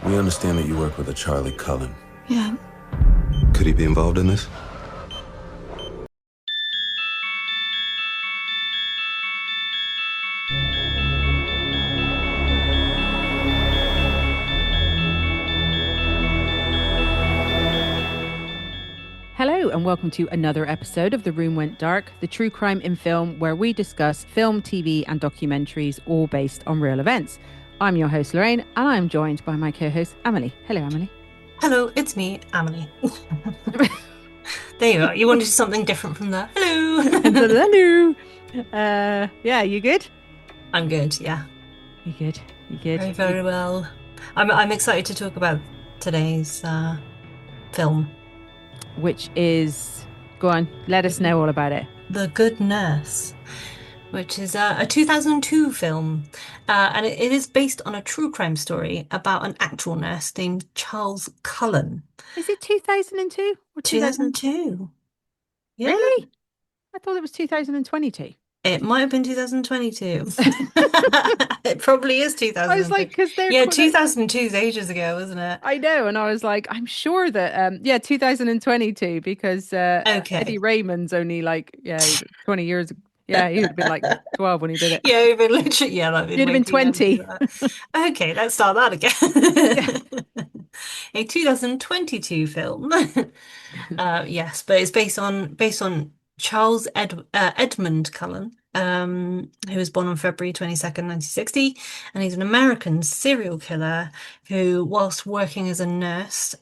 We understand that you work with a Charlie Cullen. Yeah. Could he be involved in this? Hello, and welcome to another episode of The Room Went Dark, the true crime in film where we discuss film, TV, and documentaries, all based on real events. I'm your host, Lorraine, and I'm joined by my co host, Amalie. Hello, Amalie. Hello, it's me, Amalie. There you go. You wanted something different from that. Hello. Hello. Yeah, you good? I'm good, yeah. You good? You good? Very, very well. I'm excited to talk about today's film. Which is, go on, let us know all about it. The Good Nurse, which is a 2002 film. And it is based on a true crime story about an actual nurse named Charles Cullen. Is it 2002 or 2002. Yeah. Really? I thought it was 2022. It might have been 2022. It probably is I was 2002. like, because they're Yeah, 2002 is ages ago, wasn't it? I know, and I was like, I'm sure that yeah, 2022, because Eddie Okay. Raymond's only like 20 years. Yeah, he would have been like 12 when he did it. Yeah, we've been literally, yeah, that'd been He'd have way been too young to do 20. that. Okay, let's start that Yeah. again. A 2022 film. Yes, but it's based on Charles Edmund Cullen, who was born on February 22nd, 1960, and he's an American serial killer who, whilst working as a nurse,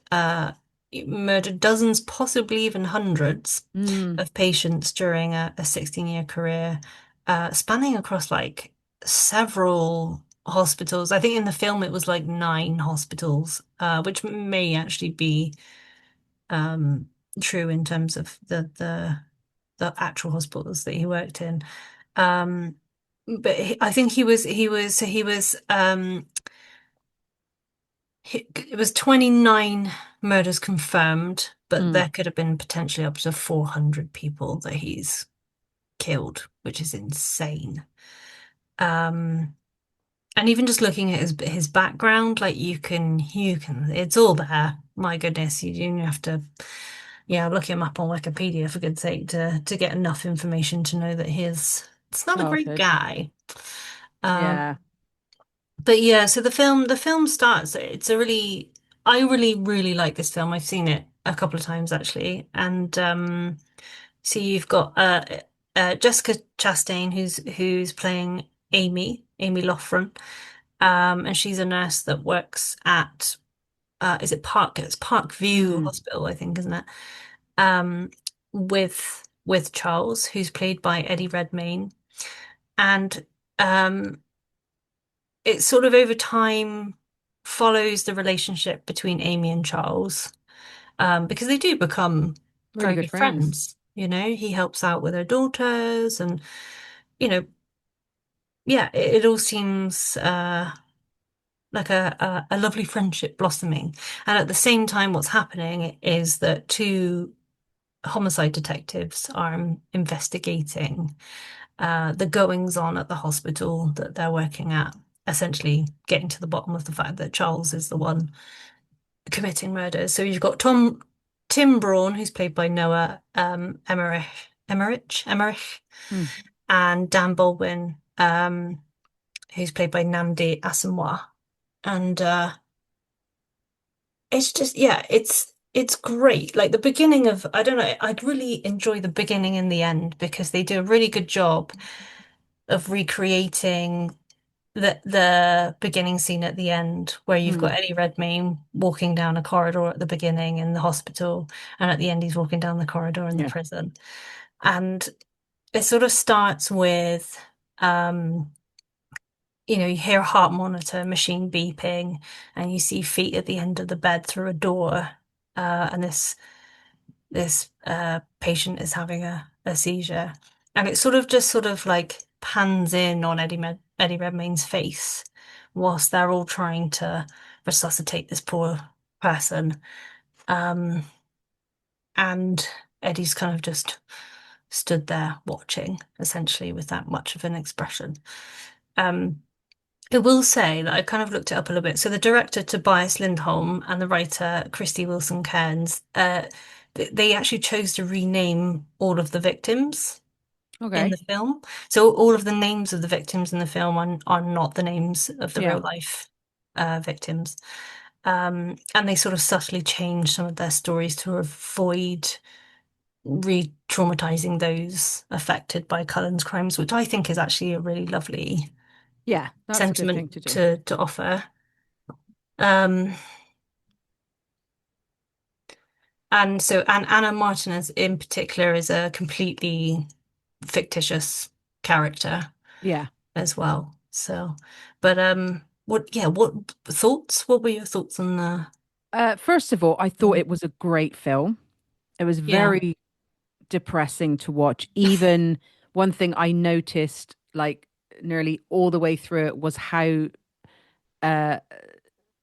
murdered dozens, possibly even hundreds, Mm, of patients during a 16-year career, spanning across like several hospitals. I think in the film it was like 9 hospitals, which may actually be um, true in terms of the actual hospitals that he worked in. Um, but I think it was 29 murders confirmed, but mm. there could have been potentially up to 400 people that he's killed, which is insane. Um, and even just looking at his background, like you can it's all there. My goodness, you have to look him up on Wikipedia for good's sake to get enough information to know that it's not a great Childhood. guy. Um, Yeah. but yeah, so the film starts. I really really like this film. I've seen it a couple of times actually, and so you've got Jessica Chastain who's playing Amy Loughlin, and she's a nurse that works at is it Park? It's Parkview Mm. Hospital, I think, isn't it? Um, with Charles, who's played by Eddie Redmayne, and um, it sort of over time follows the relationship between Amy and Charles, because they do become Really very good good friends. friends. He helps out with her daughters, and you know, yeah, it all seems like a lovely friendship blossoming. And at the same time, what's happening is that two homicide detectives are investigating the goings on at the hospital that they're working at, essentially getting to the bottom of the fact that Charles is the one committing murders. So you've got Tim Braun, who's played by Noah Emmerich, Mm. and Dan Baldwin, who's played by Namdi Asamoah. And it's just, yeah, it's great. Like the beginning of, I don't know, I'd really enjoy the beginning and the end because they do a really good job of recreating the beginning scene at the end where you've got Mm. Eddie Redmayne walking down a corridor at the beginning in the hospital, and at the end he's walking down the corridor in the Yeah. prison. And it sort of starts with you hear a heart monitor machine beeping, and you see feet at the end of the bed through a door, and this patient is having a seizure, and it sort of like pans in on Eddie Redmayne's face whilst they're all trying to resuscitate this poor person, um, and Eddie's kind of just stood there watching, essentially, with that much of an expression. Um, I will say that I kind of looked it up a little bit. So the director Tobias Lindholm and the writer Christy Wilson Cairns, they actually chose to rename all of the victims in Okay. the film. So all of the names of the victims in the film are not the names of the Yeah. real life victims. And they sort of subtly changed some of their stories to avoid re-traumatizing those affected by Cullen's crimes, which I think is actually a really lovely Yeah, that's a good thing to sentiment do. to offer. Um, and Anna Martinez in particular is a completely fictitious character Yeah. as well. So, but what thoughts? What were your thoughts on the? First of all, I thought it was a great film. It was Yeah, very depressing to watch. Even one thing I noticed, like nearly all the way through it, was how uh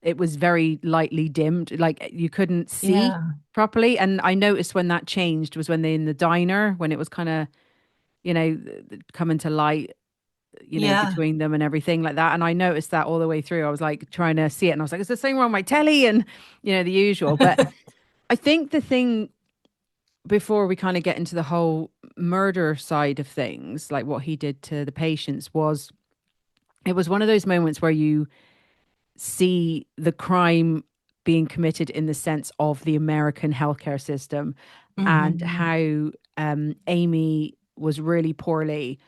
it was very lightly dimmed. Like you couldn't see yeah, properly. And I noticed when that changed was when they in the diner, when it was kind of, coming to light, yeah. between them and everything like that. And I noticed that all the way through. I was like trying to see it and I was like, is this thing wrong with my telly? And, the usual. But I think the thing before we kind of get into the whole murder side of things, like what he did to the patients, was it was one of those moments where you see the crime being committed in the sense of the American healthcare system and Hmm. how Amy was really poorly.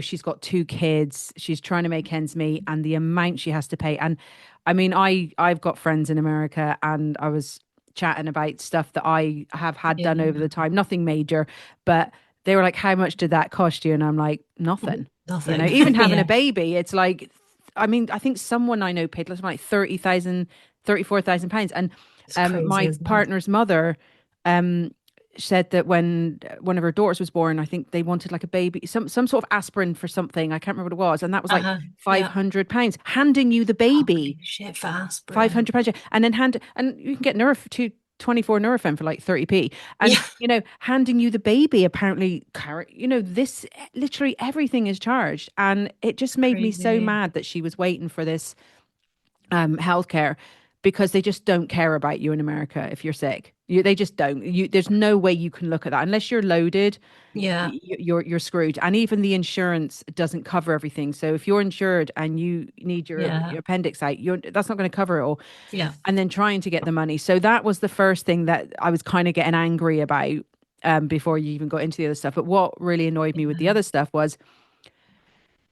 She's got two kids, she's trying to make ends meet, and the amount she has to pay. And I mean, I've got friends in America, and I was chatting about stuff that I have had done over Yeah, the time, nothing major, but they were like, how much did that cost you? And I'm like, nothing. nothing. Even having a Yeah, baby, it's like, I mean, I think someone I know paid like 30,000, 34,000 pounds. And it's crazy, my isn't it? partner's mother um, said that when one of her daughters was born, I think they wanted like a baby, some sort of aspirin for something. I can't remember what it was. And that was like Uh-huh. Yeah. £500, handing you the baby. Holy shit for aspirin. £500, and then and you can get Nerf 224 Nurofen for like 30p, and Yeah, handing you the baby apparently this literally everything is charged, and it just made me so crazy. mad that she was waiting for this healthcare, because they just don't care about you in America if you're sick. They just don't. There's no way you can look at that unless you're loaded. Yeah, You're screwed, and even the insurance doesn't cover everything. So if you're insured and you need yeah, your appendix out, that's not going to cover it all. yeah. And then trying to get the money. So that was the first thing that I was kind of getting angry about, before you even got into the other stuff. But what really annoyed me with the other stuff was,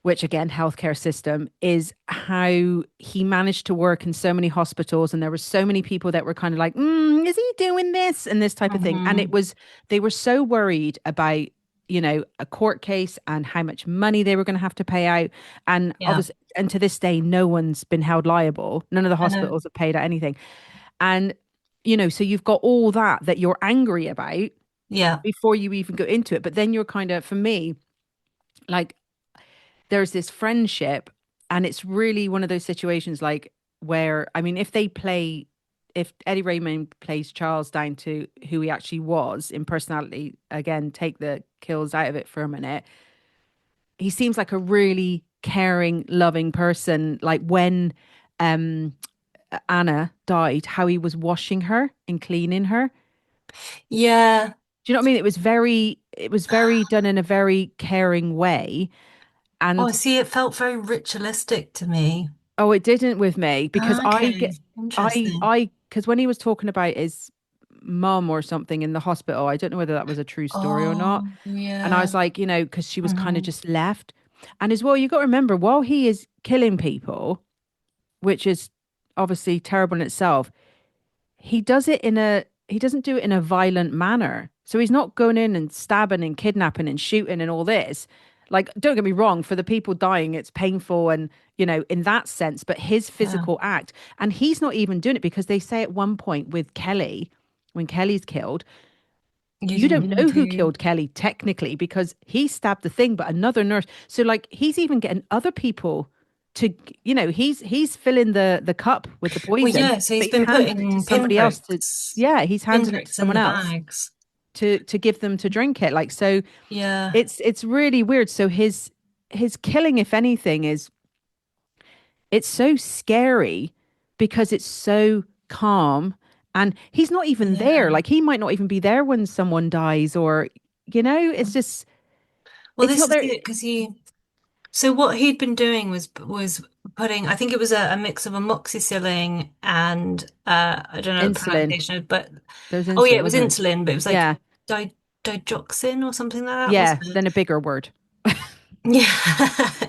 which again, healthcare system, is how he managed to work in so many hospitals, and there were so many people that were kind of like, is he doing this and this type of thing? And Hmm. they were so worried about, a court case and how much money they were going to have to pay out. And Yeah, obviously, and to this day, no one's been held liable. None of the I know. hospitals have paid out anything. And, so you've got all that you're angry about Yeah, before you even go into it. But then you're kind of, for me, like, there's this friendship, and it's really one of those situations like where, I mean, if Eddie Raymond plays Charles down to who he actually was in personality, again, take the kills out of it for a minute, he seems like a really caring, loving person. Like when um Anna died, how he was washing her and cleaning her. yeah. Do you know what I mean? It was very done in a very caring way. Oh, I And see. It felt very ritualistic to me. oh, it didn't with me, because Okay, interesting. because when he was talking about his mum or something in the hospital, I don't know whether that was a true story or not. Oh, And I yeah. was like, because she was kind of Hmm. just left. And as well, you got to remember, while he is killing people, which is obviously terrible in itself, he doesn't do it in a violent manner. So he's not going in and stabbing and kidnapping and shooting and all this. Like, don't get me wrong, for the people dying, it's painful and, in that sense, but his Yeah. physical act, and he's not even doing it, because they say at one point with Kelly, when Kelly's killed, You you didn't don't know, know do who you? killed Kelly technically, because he stabbed the thing, but another nurse. So like he's even getting other people to, he's filling the cup with the Well, poison, yeah, so but he's he's been handing it to putting somebody else to, yeah, he's handing it to pinpricks in someone the else bags. to give them to drink it. Like, so Yeah. it's really weird. So his killing, if anything, is it's so scary because it's so calm and he's not even there. Yeah. Like he might not even be there when someone dies or it's just Well, it's this not is there it because so what he'd been doing was putting, I think it was a mix of amoxicillin and I don't know the insulin. pronunciation, but There's oh yeah, insulin, it was wasn't it? insulin, but it was like Yeah. di digoxin or something like that, Yeah. wasn't it? Then a bigger word. Yeah,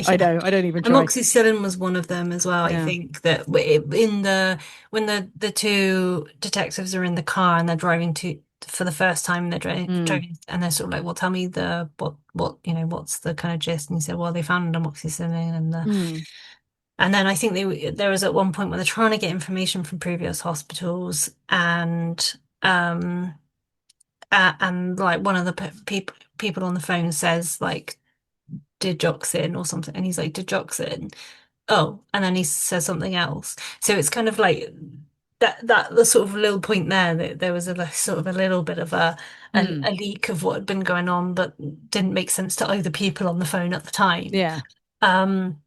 I yeah. know. I don't even try. Amoxicillin was one of them as well. I Yeah. think that in the when the two detectives are in the car and they're driving to for the first time, they're Mm, driving and they're sort of like, well, tell me what what's the kind of gist? And he said, well, they found amoxicillin mm. and then I think there was at one point where they're trying to get information from previous hospitals um and like one of the people on the phone says like digoxin or something, and he's like digoxin. Oh, and then he says something else. So it's kind of like that the sort of little point there that there was a sort of a little bit of Mm. a leak of what had been going on, but didn't make sense to either people on the phone at the time. Yeah. Um,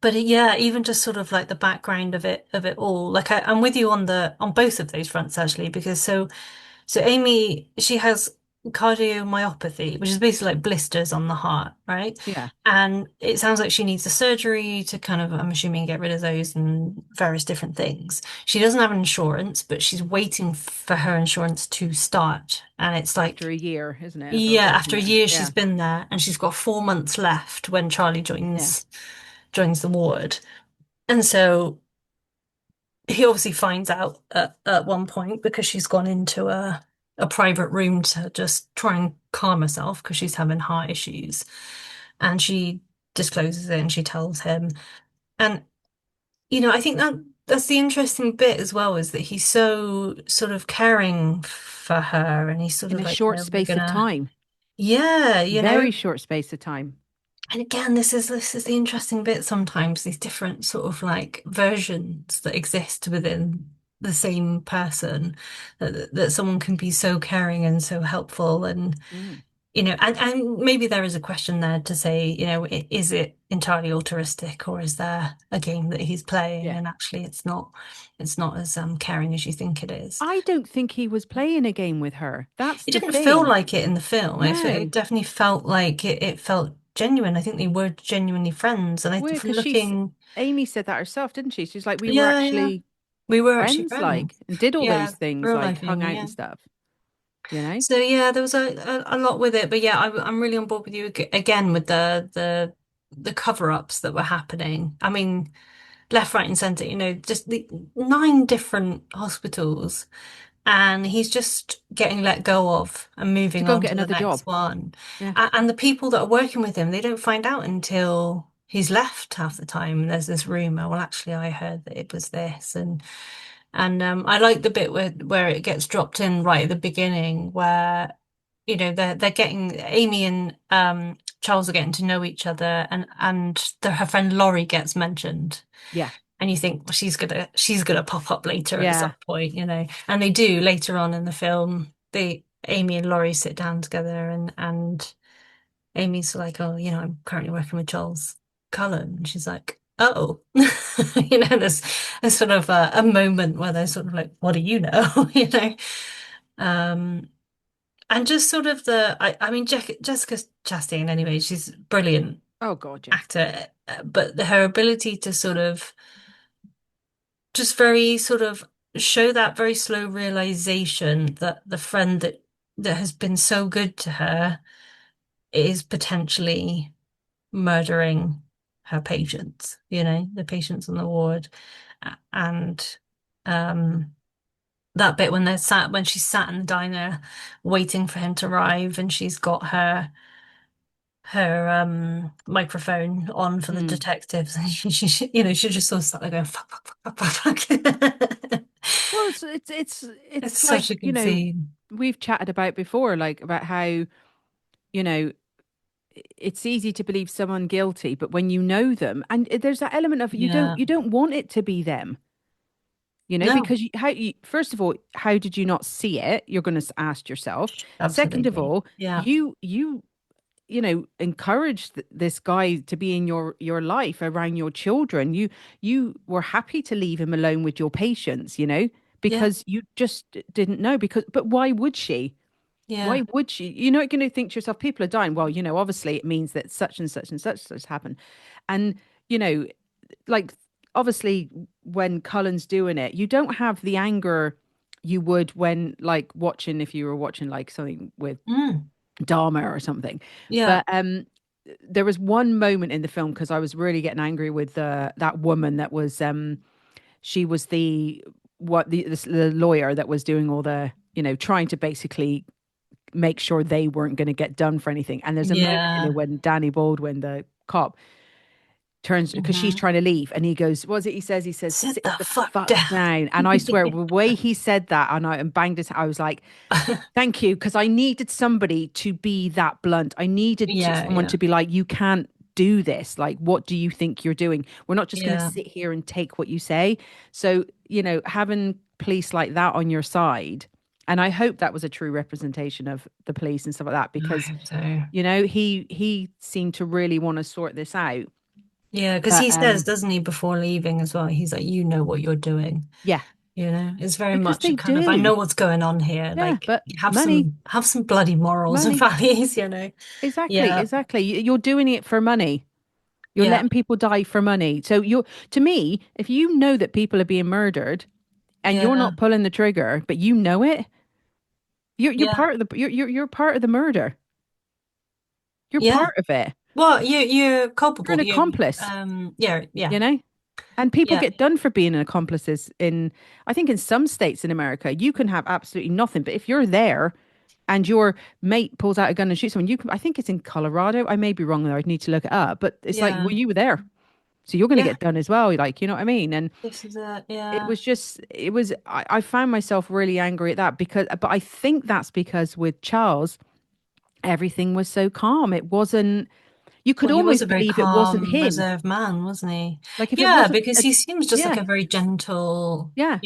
but yeah, even just sort of like the background of it all. Like I'm with you on the on both of those fronts actually, because so Amy, she has cardiomyopathy, which is basically like blisters on the heart, right? Yeah. And it sounds like she needs a surgery to kind of, I'm assuming, get rid of those and various different things. She doesn't have insurance, but she's waiting for her insurance to start. And it's After like, a year, isn't it, of her yeah, working after a there? year she's Yeah. been there and she's got 4 months left when Charlie Yeah. joins the ward. And so he obviously finds out at one point because she's gone into a private room to just try and calm herself because she's having heart issues. And she discloses it and she tells him. And, I think that's the interesting bit as well, is that he's so sort of caring for her and he's sort In of a like, short we're space of gonna, time. yeah, Very short space of time. And again, this is the interesting bit sometimes, these different sort of like versions that exist within the same person, that someone can be so caring and so helpful and Mm. and maybe there is a question there to say, is it entirely altruistic or is there a game that he's playing Yeah. and actually it's not as caring as you think it is. I don't think he was playing a game with her. That's It the didn't feel thing. like it in the film. It No. definitely felt like it felt genuine. I think they were genuinely friends. And Weird from because looking, Amy said that herself, didn't she? She's like, we were yeah, yeah, actually we were actually friends, like, friends. and did all Yeah, those things, real like life hung Amy, out yeah. and stuff, you know? So yeah, there was a lot with it, but yeah, I'm really on board with you again with the cover-ups that were happening. I mean, left, right, and centre. Just the 9 different hospitals, and he's just getting let go of and To moving go and on get to the another job. next one. Yeah. And the people that are working with him, they don't find out until he's left half the time. There's this rumor. Well, actually, I heard that it was this, and I like the bit where it gets dropped in right at the beginning, where they're getting Amy and Charles are getting to know each other, and her friend Laurie gets mentioned, Yeah. and you think, well, she's gonna pop up later at some Yeah. point, and they do later on in the film. Amy and Laurie sit down together, and Amy's like, oh, I'm currently working with Charles Cullen. And she's like, oh, there's sort of a moment where they're sort of like, what do you know? Um, and just sort of I mean, Jessica Chastain, anyway, she's a brilliant Oh, God, yeah. actor, but her ability to sort of just very sort of show that very slow realization that the friend that has been so good to her is potentially murdering her patients, the patients on the ward. And that bit when she's sat in the diner waiting for him to arrive and she's got her microphone on for the Mm. detectives and she just sort of sat there going fuck, fuck, fuck, fuck, fuck. Well, it's It's it's such like, a good scene. we've chatted about before, like about how, you know, it's easy to believe someone guilty, but when you know them, and there's that element of Yeah. you don't want it to be them, No, because first of all, how did you not see it? You're going to ask yourself. Second of absolutely. all, Yeah. you encouraged this guy to be in your life around your children. You were happy to leave him alone with your patients, Yeah. because you just didn't know. But why would she? Yeah. Why would she? You're not going to think to yourself, people are dying. Well, obviously it means that such and such and such has happened. And, you know, like obviously when Cullen's doing it, you don't have the anger you would when like watching if you were watching like something with Mm. Dharma or something. Yeah. But there was one moment in the film because I was really getting angry with that woman that was she was the lawyer that was doing all the trying to basically make sure they weren't going to get done for anything. And there's a moment in it Yeah. when Danny Baldwin, the cop, turns because she's Hmm. trying to leave and he goes, what was it he says Sit sit the the fuck fuck down. down. And I swear the way he said that and banged his, I was like, thank you, because I needed somebody to be that blunt. I needed Yeah. someone Yeah. to be like, you can't do this. Like, what do you think you're doing? We're not just going to Yeah. sit here and take what you say. So, having police like that on your side, and I hope that was a true representation of the police and stuff like that, I because, hope so. he seemed to really want to sort this out. Yeah, because But he says, doesn't he, before leaving as well, he's like, you know what you're doing. yeah, It's very because much a they kind of, I do. know what's going on here. Yeah, Like, but have money, some bloody morals and money. values. Exactly, Yeah, exactly. You're doing it for money. You're yeah, letting people die for money. So to me, if you know that people are being murdered and you're yeah, not pulling the trigger, but you know it, you're yeah, part of you're part of the murder. You're yeah. part of it. Well, you're You're an culpable. accomplice, Yeah, yeah, you know? And people yeah, get done for being an accomplices I think in some states in America, you can have absolutely nothing. But if you're there and your mate pulls out a gun and shoots someone, I think it's in Colorado. I may be wrong there. I'd need to look it up. But it's like, yeah, well, you were there. So you're going to yeah. get done as well. Like, you know what I mean? And This is it. it Yeah. was just, I found myself really angry at that but I think that's because with Charles, everything was so calm. It wasn't, you could Well, he was a almost very believe it wasn't calm, him. reserved man, wasn't he? Like if it Yeah, wasn't because he seems just like yeah, a very gentle, yeah.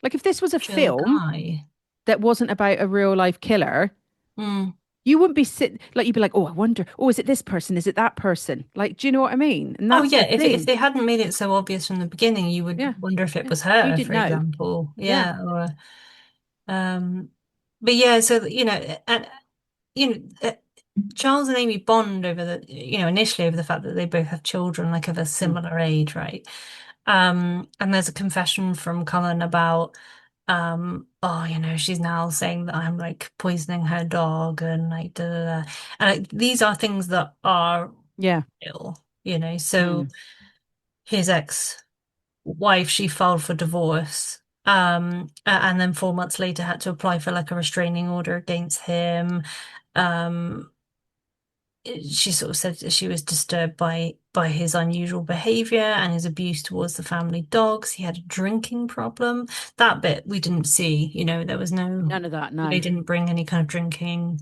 Like if this was a chill film guy. that wasn't about a real life killer, Mm. you wouldn't be sitting, like, you'd be like, oh, I wonder, oh, is it this person? Is it that person? Like, do you know what I mean? And Oh that's yeah, the if thing. they hadn't made it so obvious from the beginning, you Yeah. would wonder if it Yeah. was You her, didn't for know. example. Yeah. Yeah, or um but yeah, so and you know uh, Charles and Amy bond over initially over the fact that they both have children like of a Mm. similar age, right? And there's a confession from Cullen about oh, she's now saying that I'm like poisoning her dog and like da, da, da. And like, these are things that are Yeah. real. So Mm. his ex-wife, she filed for divorce. And then 4 months later had to apply for like a restraining order against him. Um, she sort of said that she was disturbed by his unusual behavior and his abuse towards the family dogs. He had a drinking problem. That bit we didn't see, there was no, None of that. they No. didn't bring any kind of drinking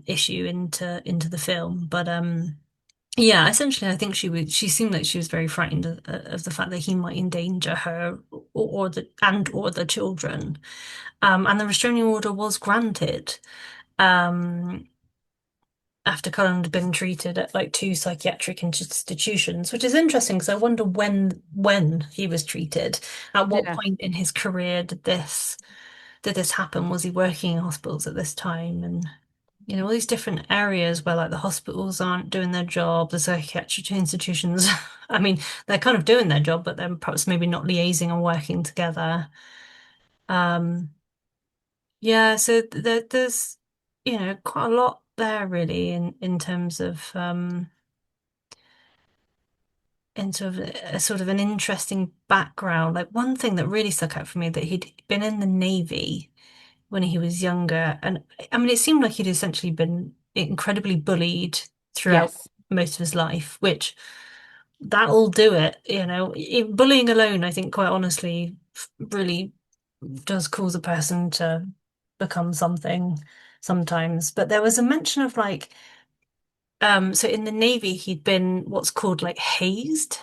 issue into the film. But yeah, essentially I think she seemed like she was very frightened of the fact that he might endanger her or the children. And the restraining order was granted. Um, after Cullen had been treated at like two psychiatric institutions, which is interesting because I wonder when he was treated. At what Yeah. point in his career did this happen? Was he working in hospitals at this time? And all these different areas where like the hospitals aren't doing their job, the psychiatric institutions, I mean, they're kind of doing their job, but then perhaps maybe not liaising and working together. Um, yeah, so there's quite a lot there really in terms of in sort of an interesting background. Like one thing that really stuck out for me that he'd been in the Navy when he was younger, and I mean it seemed like he'd essentially been incredibly bullied throughout Yes. most of his life, which that'll do it. Bullying alone, I think, quite honestly, really does cause a person to become something sometimes. But there was a mention of like, so in the Navy, he'd been what's called like hazed,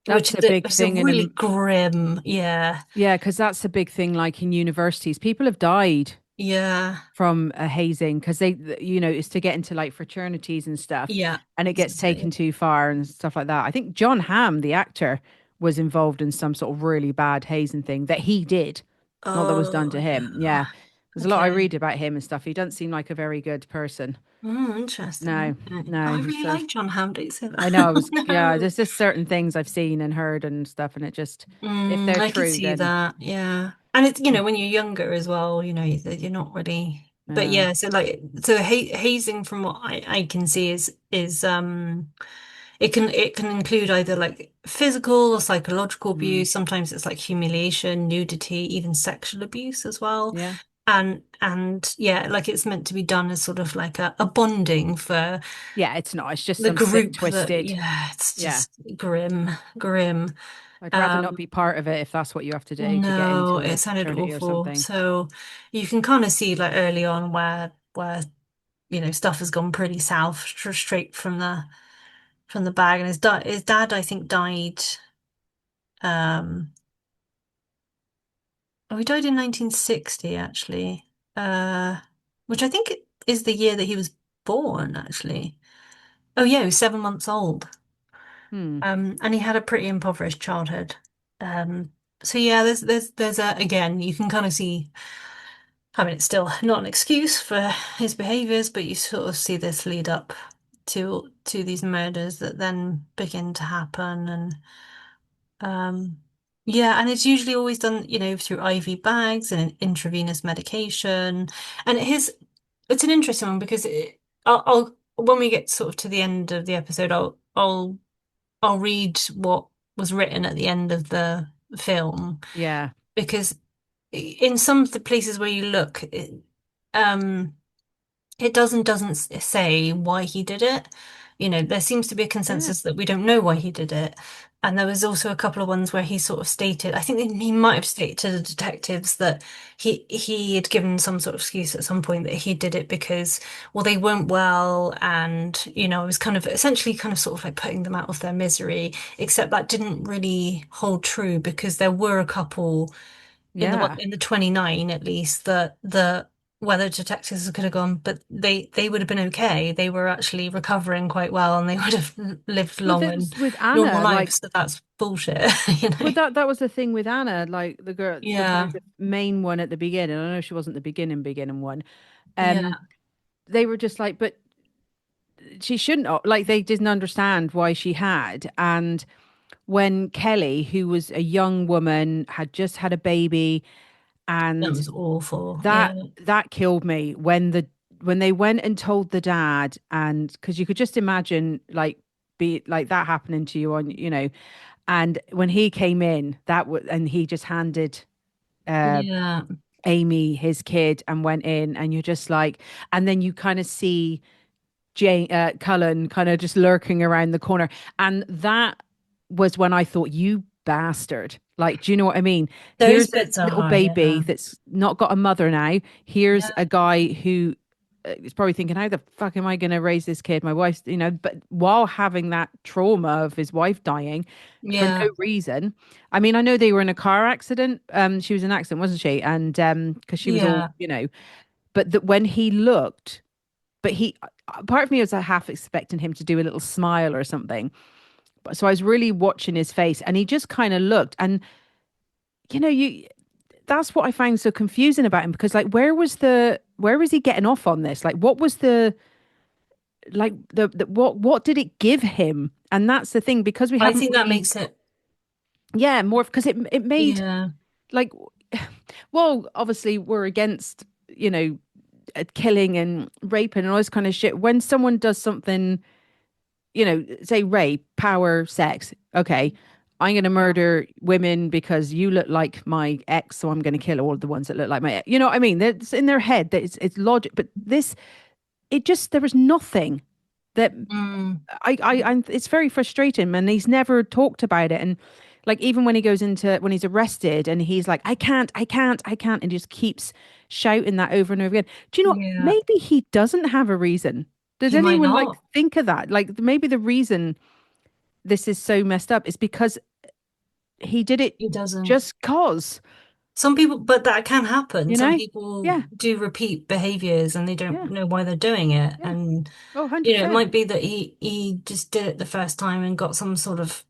which That's is a a, big which is a thing. really grim, yeah, Yeah, because that's a big thing, like in universities. People have died Yeah. from a hazing because it's to get into like fraternities and stuff, Yeah. and it So, gets taken too far and stuff like that. I think John Hamm, the actor, was involved in some sort of really bad hazing thing that he did, not that was done oh to him. yeah. Yeah. There's a lot I Okay. read about him and stuff. He doesn't seem like a very good person. Interesting. No, Okay. no, I he's really sort of, like John Hamm. Don't say I know I that. was, yeah, No. there's just certain things I've seen and heard and stuff, and it just, if they're I could true, see then that. Yeah. And it's, when you're younger as well, you're not really, but yeah. yeah, so like, so hazing from what I can see is it can include either like physical or psychological Mm, abuse. Sometimes it's like humiliation, nudity, even sexual abuse as well. yeah. And yeah, like it's meant to be done as sort of like a bonding for Yeah, it's not. It's just the some sick, group that, twisted. yeah, it's Yeah. just grim, grim. I'd rather not Um, be part of it if that's what you have to do to get no, into it a sounded fraternity or awful. something. So you can kind of see like early on where stuff has gone pretty south straight from the bag. And his dad I think died. Um, oh, he died in 1960 actually. Which I think is the year that he was born actually. Oh yeah, he was 7 months old. Hmm. And he had a pretty impoverished childhood. So yeah, there's a again, you can kind of see. I mean, it's still not an excuse for his behaviors, but you sort of see this lead up to these murders that then begin to happen, and yeah, and it's usually always done, through IV bags and an intravenous medication. And it's an interesting one because I'll when we get sort of to the end of the episode, I'll read what was written at the end of the film Yeah. because in some of the places where you look, um, it doesn't say why he did it. There seems to be a Yeah. consensus that we don't know why he did it. And there was also a couple of ones where he sort of stated, I think he might have stated to the detectives that he had given some sort of excuse at some point that he did it because, well, they weren't well, and it was kind of essentially kind of sort of like putting them out of their misery. Except that didn't really hold true because there were a couple in the Yeah. in the 29 at least that the weather detectives could have gone, but they would have been okay. They were actually recovering quite well and they would have lived With long it and with normal Anna, like lives. So that's bullshit, you know. with that was the thing with Anna, like the girl, Yeah, the main one at the beginning. I know she wasn't the beginning one. Um, yeah, they were just like, but she shouldn't have, like they didn't understand why she had. And when Kelly, who was a young woman, had just had a baby, that and was awful. that Yeah, that killed me when they went and told the dad, and because you could just imagine like be like that happening to you on, and when he came in, that was, and he just handed uh yeah, Amy his kid and went in, and you're just like, and then you kind of see Jane Cullen kind of just lurking around the corner, and that was when I thought, you bastard. Like, do you know what I mean? those Here's a bits are little hard. baby Yeah, that's not got a mother now. Here's yeah, a guy who is probably thinking, how the fuck am I going to raise this kid? My wife's, but while having that trauma of his wife dying for yeah, no reason. I mean, I know they were in a car accident. She was in an accident, wasn't she? And because she was all, yeah. but that when he looked, but he, part of me was half expecting him to do a little smile or something. But so I was really watching his face, and he just kind of looked, and you that's what I find so confusing about him, because like where was he getting off on this? Like what was the like the what did it give him? And that's the thing, because we I haven't think that really, makes it. yeah, more because it made Yeah, like, well, obviously we're against, killing and raping and all this kind of shit. When someone does something, say rape, power, sex. Okay, I'm going to yeah, murder women because you look like my ex, so I'm going to kill all the ones that look like my ex. You know what I mean? It's in their head that it's logic, but this, it just, there was nothing that mm, it's very frustrating, and he's never talked about it. And like, even when he goes into, when he's arrested and he's like, I can't, and he just keeps shouting that over and over again. Do you know what? yeah. Maybe he doesn't have a reason. Does He might anyone like not. think of that? Like maybe the reason this is so messed up is because he did it He doesn't. just cause. Some people, but that can happen. you Some know? people Yeah, do repeat behaviors and they don't yeah, know why they're doing it. yeah. And, Oh, it 100%. might be that he just did it the first time and got some sort of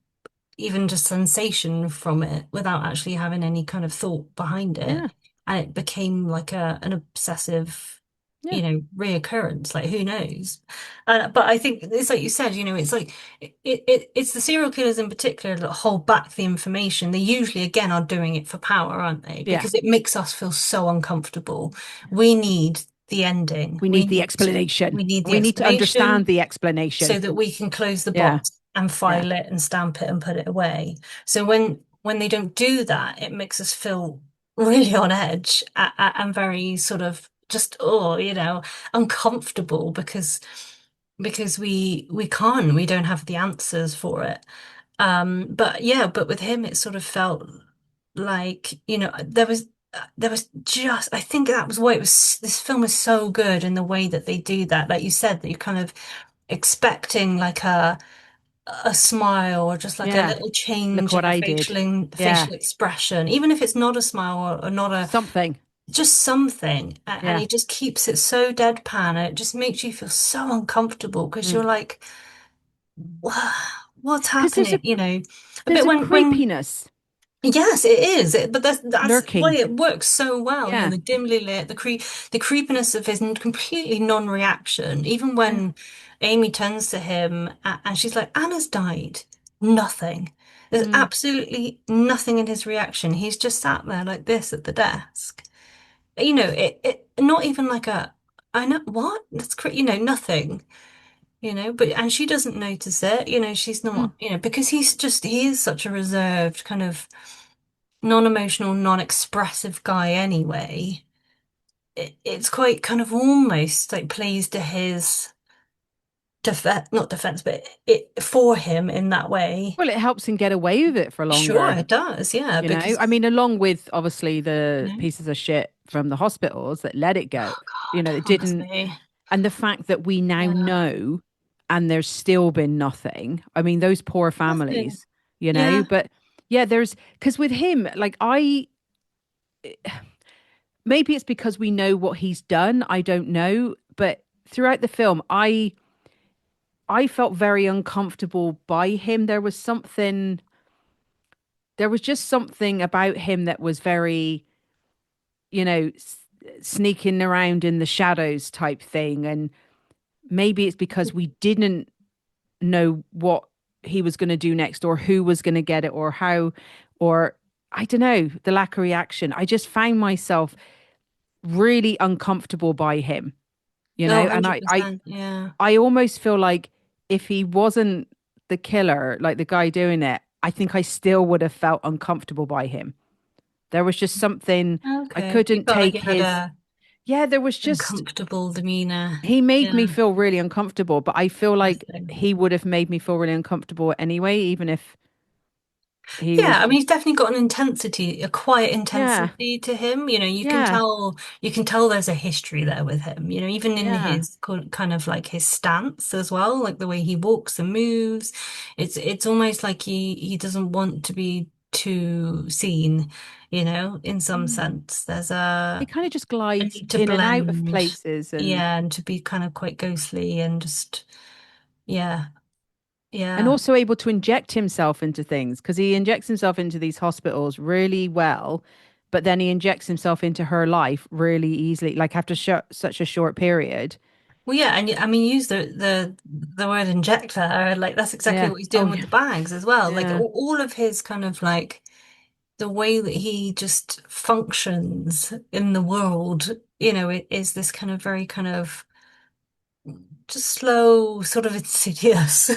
even just sensation from it without actually having any kind of thought behind it. Yeah, And it became like an obsessive, yeah, reoccurrence. Like who knows? But I think it's like you said, it's like it's the serial killers in particular that hold back the information. They usually again are doing it for power, aren't they? yeah. Because it makes us feel so uncomfortable. We need the ending. We need the explanation. We need the We need to understand explanation the explanation. so that we can close the Yeah, box and yeah, file it and stamp it and put it away. So when they don't do that, it makes us feel really on edge and very sort of just uncomfortable because we don't have the answers for it. But yeah, but with him it sort of felt like, there was just I think that was why this film is so good in the way that they do that. Like you said, that you're kind of expecting like a smile or just like a yeah. little Look change what in I did. Yeah, facial expression, even if it's not a smile or not a something. just something. And Yeah. he just keeps it so deadpan, and it just makes you feel so uncomfortable because Mm. you're like, "Wha- what's Because happening?" A there's bit a when creepiness yes, it is. But that's why lurking. it works so well. Yeah, The dimly lit, the creepiness of his completely non-reaction. Even yeah. when Amy turns to him and she's like, "Anna's died." Nothing. There's Mm. absolutely nothing in his reaction. He's just sat there like this at the desk. It not even like I know what? That's nothing. But and she doesn't notice it. She's Mm. not, because he is such a reserved kind of non-emotional, non-expressive guy anyway. It's quite kind of almost like plays to his defense, not defense, but it for him in that way. Well, it helps him get away with it for Sure, longer. it does, yeah, You know, because I mean, along with obviously you the know, pieces of shit from the hospitals that let it go, oh God, it didn't, honestly, and the fact that we now yeah, know and there's still been nothing. I mean, those poor nothing, families, yeah, but yeah, because with him, like, maybe it's because we know what he's done. I don't know. But throughout the film, I felt very uncomfortable by him. There was just something about him that was very, you know, sneaking around in the shadows type thing. And maybe it's because we didn't know what he was going to do next or who was going to get it or how, or I don't know, the lack of reaction. I just found myself really uncomfortable by him, no, and 100%, yeah. I almost feel like if he wasn't the killer, like the guy doing it, I think I still would have felt uncomfortable by him. There was just something I Okay, you couldn't felt like take you had his. a Yeah, there was just uncomfortable demeanor, he made me yeah. feel really uncomfortable, but I feel like Interesting. he would have made me feel really uncomfortable anyway, even if he Yeah, was I mean, just he's definitely got an intensity, a quiet yeah, intensity to him. yeah, You can tell there's a history there with him, even in yeah. his kind of like his stance as well, like the way he walks and moves. It's almost like he doesn't want to be too seen, in some Mm. sense. There's He kind of just a glides need to in and out of blend, places and yeah, and to be kind of quite ghostly and just, yeah, and yeah. also able to inject himself into things because he injects himself into these hospitals really well, but then he injects himself into her life really easily, like after such a short period. Well, yeah, and I mean, use the word inject there. Like that's exactly Yeah. what he's Oh, doing with yeah. the bags as well. Like Yeah. all of his kind of like the way that he just functions in the world, it is this kind of very kind of just slow, sort of insidious,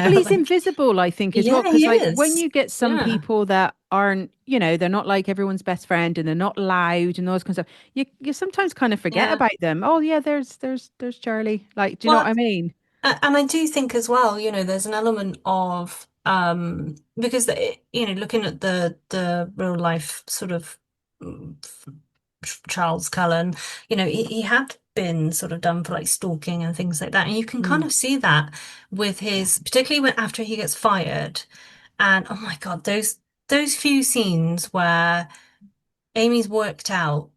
Well, he's like invisible, I think, as well. yeah, Because, he like, when is. you get some Yeah, people that aren't, they're not like everyone's best friend and they're not loud and all those kinds of stuff, you sometimes kind of forget yeah. about them. Oh, yeah, there's Charlie. Like, do you know what Well, I mean? and I do think as well, there's an element of because looking at the real life sort of mm, Charles Cullen, he had been sort of done for like stalking and things like that, and you can kind Mm. of see that with his, particularly when after he gets fired, and oh my God, those few scenes where Amy's worked out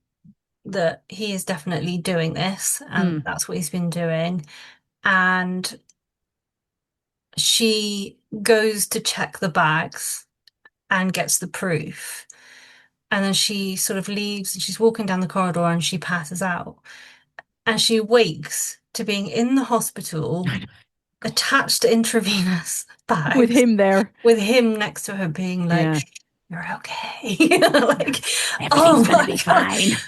that he is definitely doing this, and Mm. that's what he's been doing. And she goes to check the bags and gets the proof. And then she sort of leaves and she's walking down the corridor and she passes out. And she wakes to being in the hospital, God. attached to intravenous With bags, him there. with him next to her being like, Yeah. "You're okay." Yeah. Like, Everything's oh gonna my be God. fine.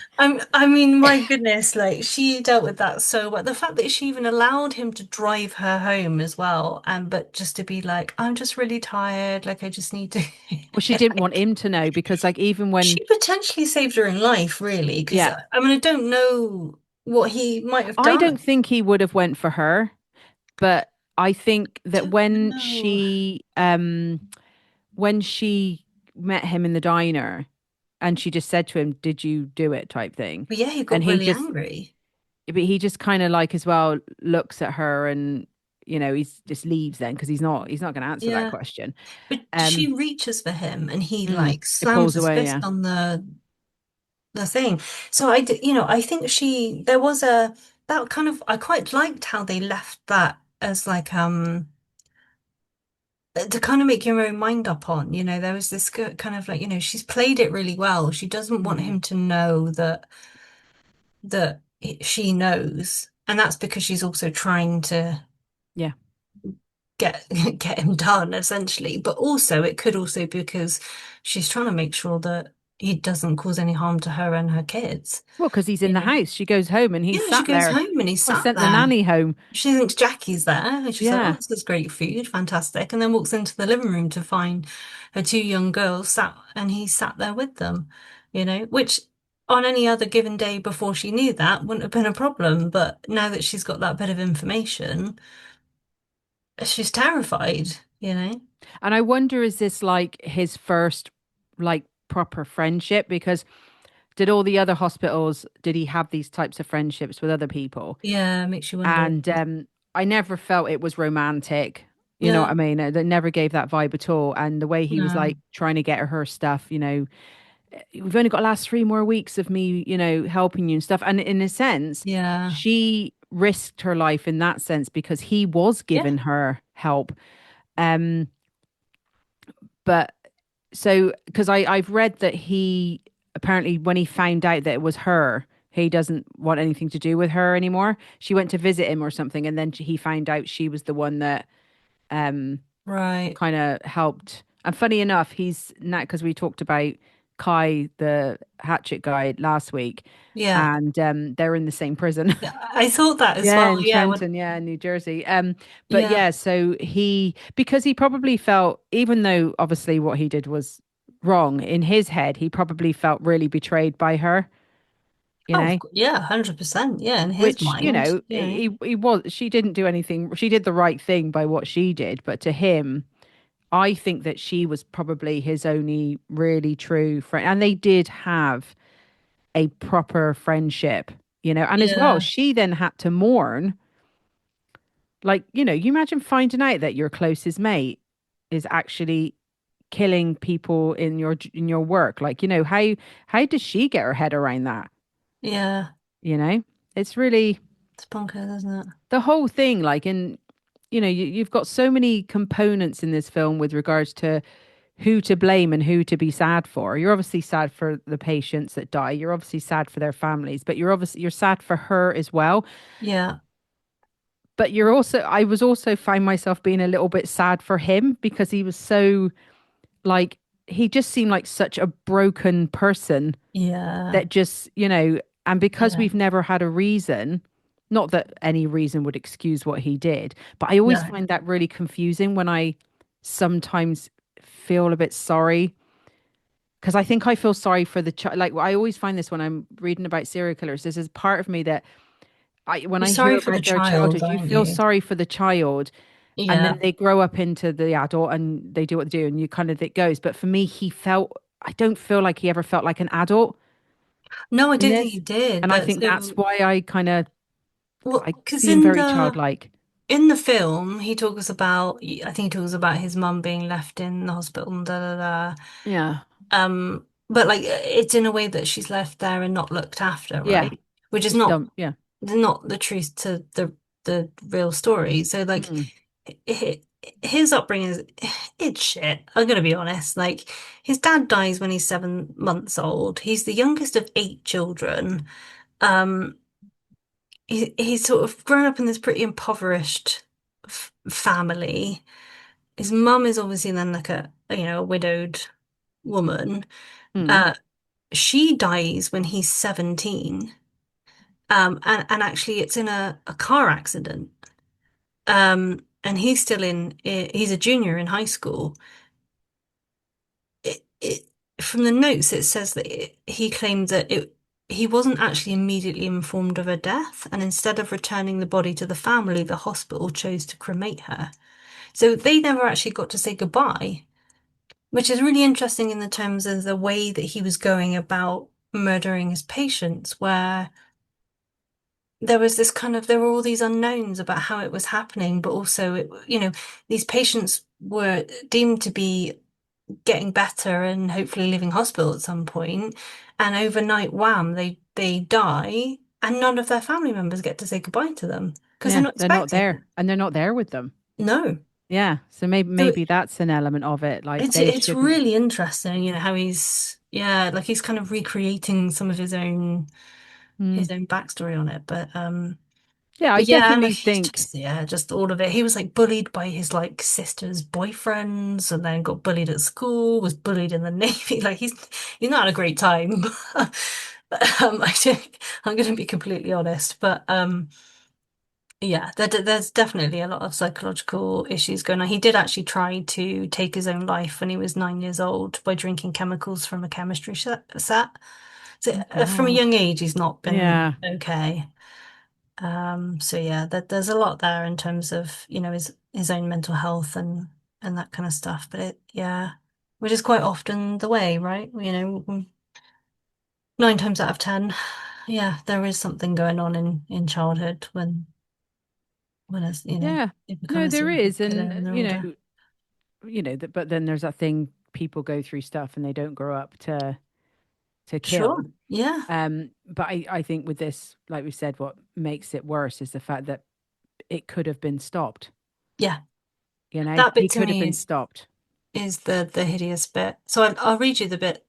I mean, my goodness, like she dealt with that so well. The fact that she even allowed him to drive her home as well, and but just to be like, I'm just really tired, like I just need to Well, she didn't want like him to know because, like, even when, she potentially saved her own life, really, because yeah, I mean, I don't know what he might have I done. don't think he would have went for her, but I think that Don't know. when she met him in the diner and she just said to him, "Did you do it?" type thing, But yeah, he and got really angry. he just kind of like as well looks at her and he's just leaves then because he's not going to answer that Yeah. question. But Um, she reaches for him and he mm, like it slams pulls his away, fist yeah. on the thing. So I think there was a that kind of I quite liked how they left that as like to kind of make your own mind up on, there was this kind of like, she's played it really well. She doesn't want Mm, him to know that she knows, and that's because she's also trying to yeah. get get him done essentially, but also it could also be because she's trying to make sure that he doesn't cause any harm to her and her kids. Well, because he's in You the know, house. She goes home and he's yeah, she sat goes there. home and he's I sat sent the there. nanny home. She thinks Jackie's there, and she's like, "Oh, Yeah. this is great food, fantastic," and then walks into the living room to find her two young girls sat, and he sat there with them. Which on any other given day before she knew that wouldn't have been a problem, but now that she's got that bit of information, she's terrified. And I wonder, is this like his first like proper friendship? Because did all the other hospitals, did he have these types of friendships with other people? Yeah, makes you wonder. And I never felt it was romantic. You know what I No, mean? They never gave that vibe at all. And the way he was no, like trying to get her stuff, we've only got the last 3 more weeks of me, helping you and stuff. And in a sense, yeah, she risked her life in that sense because he was yeah, giving her help. Um, but so because I've read that he apparently when he found out that it was her, he doesn't want anything to do with her anymore. She went to visit him or something, and then he found out she was the one that um right. kind of helped. And funny enough, he's not because we talked about Kai, the hatchet guy, last week, Yeah, and they're in the same prison. I thought that as Yeah, well. in Yeah, Trenton, yeah, in New Jersey. But yeah, yeah, so because he probably felt, even though obviously what he did was wrong in his head, he probably felt really betrayed by her, you oh, know, yeah, 100%. Yeah, in his which, mind, he was, she didn't do anything, she did the right thing by what she did, but to him, I think that she was probably his only really true friend. And they did have a proper friendship, and as well, yeah, she then had to mourn. Like, you imagine finding out that your closest mate is actually killing people in your work. Like, how does she get her head around that? yeah. You know? It's really It's bonkers, isn't it? the whole thing, like you've got so many components in this film with regards to who to blame and who to be sad for. You're obviously sad for the patients that die. You're obviously sad for their families, but you're sad for her as well. Yeah, But I was also find myself being a little bit sad for him because he was so like he just seemed like such a broken person yeah, that just, and because yeah. we've never had a reason, not that any reason would excuse what he did, but I always No, find that really confusing when I sometimes feel a bit sorry because I think I feel sorry for the child. Like I always find this when I'm reading about serial killers. This is part of me that when you're I hear sorry for the about their child, childhood, you aren't feel you? sorry for the child and then Yeah. they grow up into the adult and they do what they do and you kind of it goes. But for me, I don't feel like he ever felt like an adult No, I in don't think you this. did, And I but think that's so why well, I because see him very childlike. in the film, he talks about, I think he talks about his mum being left in the hospital and da da da. Yeah. but like it's in a way that she's left there and not looked after, Yeah, right? Which is just dumb. Yeah. not the truth to the real story. So like Mm, hi- his upbringing is it's shit. I'm gonna be honest. Like his dad dies when he's 7 months old. He's the youngest of eight children. Um, he's sort of grown up in this pretty impoverished family. His mum is obviously then like a widowed woman. mm, Uh, she dies when he's 17. And actually it's in a car accident. And he's still he's a junior in high school. It from the notes it says that he claimed that he wasn't actually immediately informed of her death, and instead of returning the body to the family, the hospital chose to cremate her. So they never actually got to say goodbye, which is really interesting in the terms of the way that he was going about murdering his patients, where there were all these unknowns about how it was happening, but also these patients were deemed to be getting better and hopefully leaving hospital at some point, and overnight, wham, they die, and none of their family members get to say goodbye to them because they're yeah, not they're not expecting it. there, and they're not there with them. No. Yeah, so maybe So maybe that's an element of it. Like they it's shouldn't. really interesting, how like he's kind of recreating some of Mm. his own backstory on it. Yeah, I But yeah, I mean, definitely he's think. just, yeah, just all of it. He was like bullied by his like sister's boyfriends, and then got bullied at school, was bullied in the Navy. Like he's not had a great time. I'm going to be completely honest, but yeah, there's definitely a lot of psychological issues going on. He did actually try to take his own life when he was 9 years old by drinking chemicals from a chemistry set. So Oh from a God. young age, he's not been Yeah, okay. So yeah, there's a lot there in terms of, his own mental health and that kind of stuff. But yeah, which is quite often the way, right? 9 times out of 10, yeah, there is something going on in childhood when as yeah. they become No, a there serial is, killer and when they're older. that. But then there's that thing: people go through stuff and they don't grow up to Sure. kill. Yeah. But I think with this, like we said, what makes it worse is the fact that it could have been stopped. Yeah. That He bit to could have me been stopped. is the hideous bit. So I'll read you the bit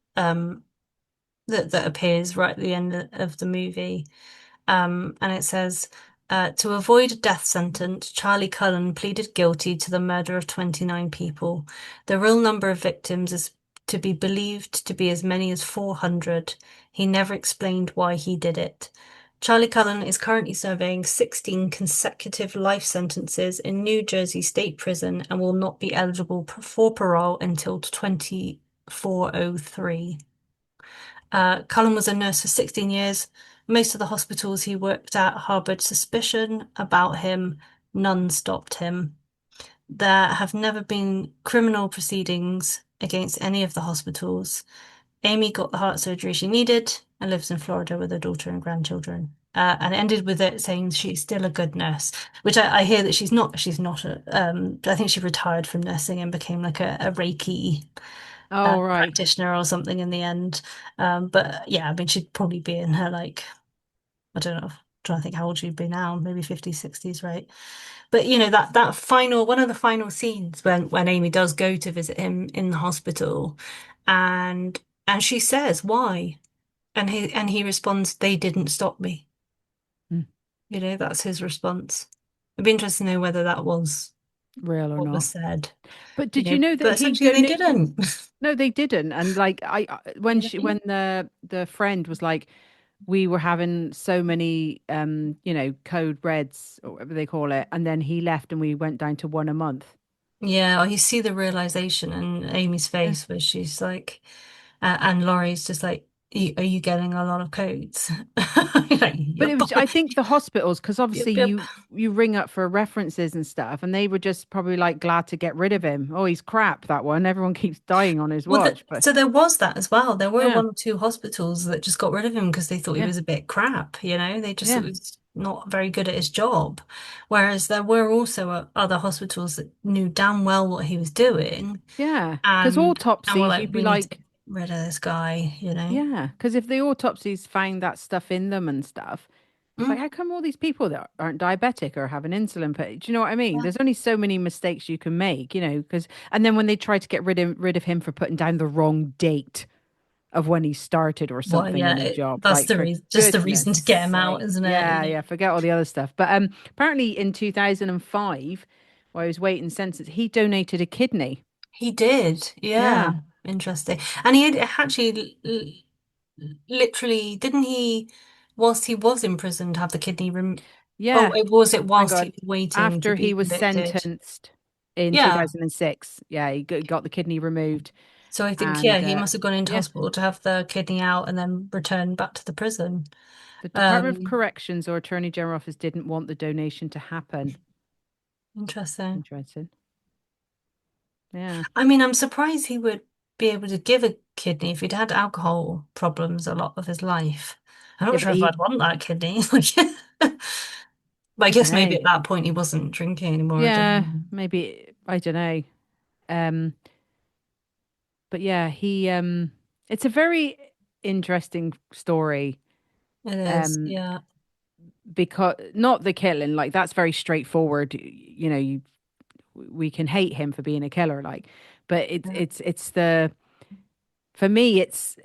that appears right at the end of the movie. And it says, to avoid a death sentence, Charlie Cullen pleaded guilty to the murder of 29 people. The real number of victims is to be believed to be as many as 400. He never explained why he did it. Charlie Cullen is currently serving 16 consecutive life sentences in New Jersey State Prison and will not be eligible for parole until 2403. Cullen was a nurse for 16 years. Most of the hospitals he worked at harbored suspicion about him. None stopped him. There have never been criminal proceedings against any of the hospitals. Amy got the heart surgery she needed and lives in Florida with her daughter and grandchildren. And it ended with it saying she's still a good nurse, which I hear that she's not I think she retired from nursing and became like a Reiki Oh, right. practitioner or something in the end. But yeah, I mean, she'd probably be in her like, I don't know, trying to think how old she'd be now, maybe 50s, 60s, right? But that final one of the final scenes when Amy does go to visit him in the hospital, and and she says, "Why?" And he responds, "They didn't stop me." Mm, That's his response. It'd be interesting to know whether that was real or what was not. said, But did you know that but he essentially they donated? didn't. No, they didn't. And like You know what I mean? when the friend was like, we were having so many code reds or whatever they call it, and then he left and we went down to one a month. Yeah, or you see the realization in Amy's Yeah. face where she's like, and Laurie's just like, Are you getting a lot of codes?" Like, But it yep, was, I think, the hospitals, because obviously yep, yep. you ring up for references and stuff, and they were just probably like glad to get rid of him. Oh, he's crap, that one. Everyone keeps dying on his Well, watch. But so there was that as well. There were yeah, one or two hospitals that just got rid of him because they thought he yeah, was a bit crap, They just thought yeah, he was not very good at his job. Whereas there were also other hospitals that knew damn well what he was doing yeah. Because and were autopsies, like, you'd be we need to. like, rid of this guy, you know? Yeah, because if the autopsies found that stuff in them and stuff, it's like, Mm, how come all these people that aren't diabetic or have an insulin put? Do you know what I mean? yeah. There's only so many mistakes you can make, because and then when they try to get rid of him for putting down the wrong date of when he started or Well, something yeah, in a job, that's like the for reason, just the goodness reason to get him out, sake. isn't it? Yeah, Yeah. yeah, forget all the other stuff. But apparently in 2005, while he was waiting sentence, he donated a kidney. He did. Yeah. Yeah. Interesting. And he had actually literally, didn't he, whilst he was imprisoned, have the kidney rem oh, Yeah. it Hang whilst he on. was waiting to After be he was convicted? sentenced in Yeah. 2006, yeah, he got the kidney removed. So I think, yeah, And he must have gone into yeah, hospital to have the kidney out and then return back to the prison. the Department of Um, Corrections or Attorney General office didn't want the donation to happen. Interesting. Interesting. Yeah. I mean, I'm surprised he would be able to give a kidney if he'd had alcohol problems a lot of his life. I'm Yeah, not but sure if he, I'd want that kidney. But I I don't guess know. maybe at that point he wasn't drinking anymore. I don't Yeah, know. maybe, I don't know. Um, but yeah, it's a very interesting story. It is, Um, yeah. because not the killing, like that's very straightforward. We can hate him for being a killer, like, but Yeah. it's the for me it's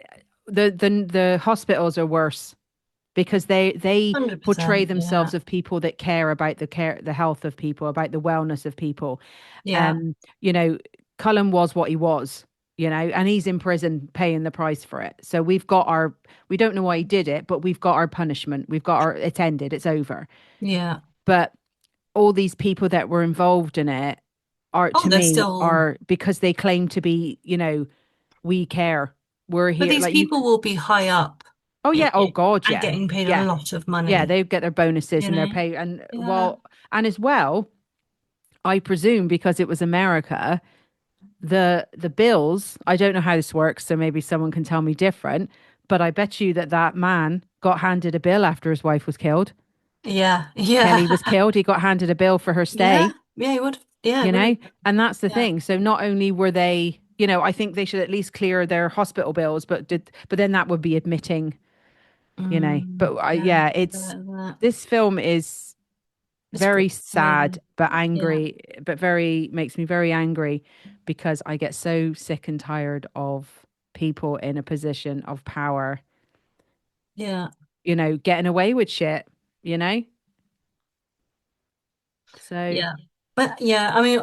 the hospitals are worse because they portray 100%, yeah. themselves of people that care about the health of people, about the wellness of people. Yeah. um Cullen was what he was, and he's in prison paying the price for it. So we don't know why he did it, but we've got our punishment, we've got our it's ended, it's over. Yeah. But all these people that were involved in it are, Oh, to they're me, still, are because they claim to be, we care, we're but here, these like you. people will be high up Oh in yeah, oh it God, and yeah, getting paid a yeah, lot of yeah. money, They get their bonuses you and their know? pay, and Yeah. well, and as well, I presume because it was America, the bills. I don't know how this works, so maybe someone can tell me different. But I bet you that man got handed a bill after his wife was killed. Yeah. Kelly Yeah. was killed. He got handed a bill for her Yeah. stay. Yeah, he would. Yeah, it you would know have. and that's the Yeah. thing. So not only were they, I think they should at least clear their hospital bills, but then that would be admitting, but Yeah. yeah, That. this film is It's great. very Maybe. sad but Yeah. angry, but very makes me very angry because I get so sick and tired of people in a position of power, Yeah. getting away with shit, you know so Yeah. But yeah, I mean,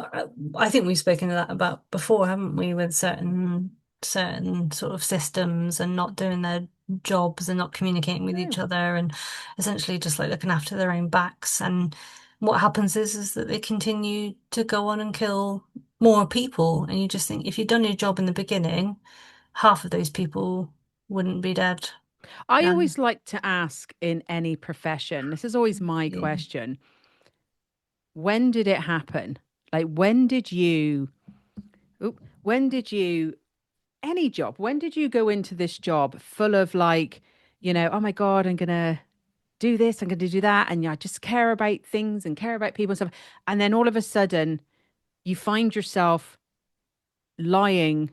I think we've spoken of that about before, haven't we, with certain sort of systems and not doing their jobs and not communicating with no. each other and essentially just like looking after their own backs. And what happens is that they continue to go on and kill more people. And you just think if you'd done your job in the beginning, half of those people wouldn't be dead. I And always like to ask in any profession, this is always my yeah, question: when did it happen? Like, when did you, any job, when did you go into this job full of like, oh my God, I'm going to do this, I'm going to do that. And I just care about things and care about people and stuff. And then all of a sudden you find yourself lying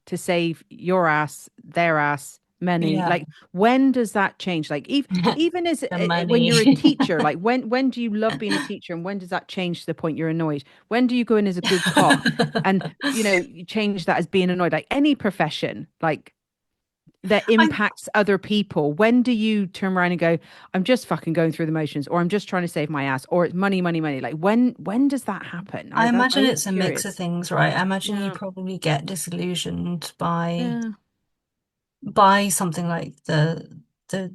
to save your ass, their ass, money. yeah, Like, when does that change? Like, even as the when money. you're a teacher, like when do you love being a teacher, and when does that change to the point you're annoyed? When do you go in as a good cop and you change that as being annoyed? Like any profession, like that I impacts other people. When do you turn around and go, I'm just fucking going through the motions, or I'm just trying to save my ass, or it's money, money, money? Like when does that happen? I I'm imagine always it's a mix of curious. things, right? I imagine you Yeah, probably get disillusioned by yeah. something like the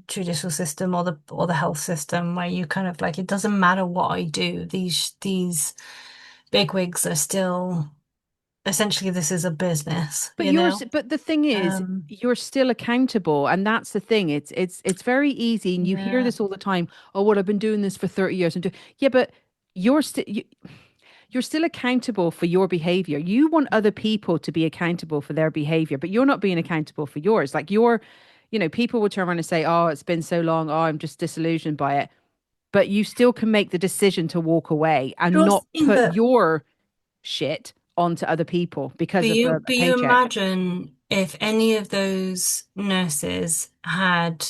judicial system or the health system where you kind of like it doesn't matter what I do, these bigwigs are still essentially this is a business, But you know? but the thing is, Um you're still accountable, and that's the thing. It's very easy, and you hear yeah. this all the time. Oh, well, I've been doing this for 30 years, and yeah, but you're still you're still accountable for your behavior. You want other people to be accountable for their behavior, but you're not being accountable for yours. Like people will turn around and say, "Oh, it's been so long. Oh, I'm just disillusioned by it." But you still can make the decision to walk away and Sure not thing, put but your shit onto other people because of a but you paycheck. if any of those nurses had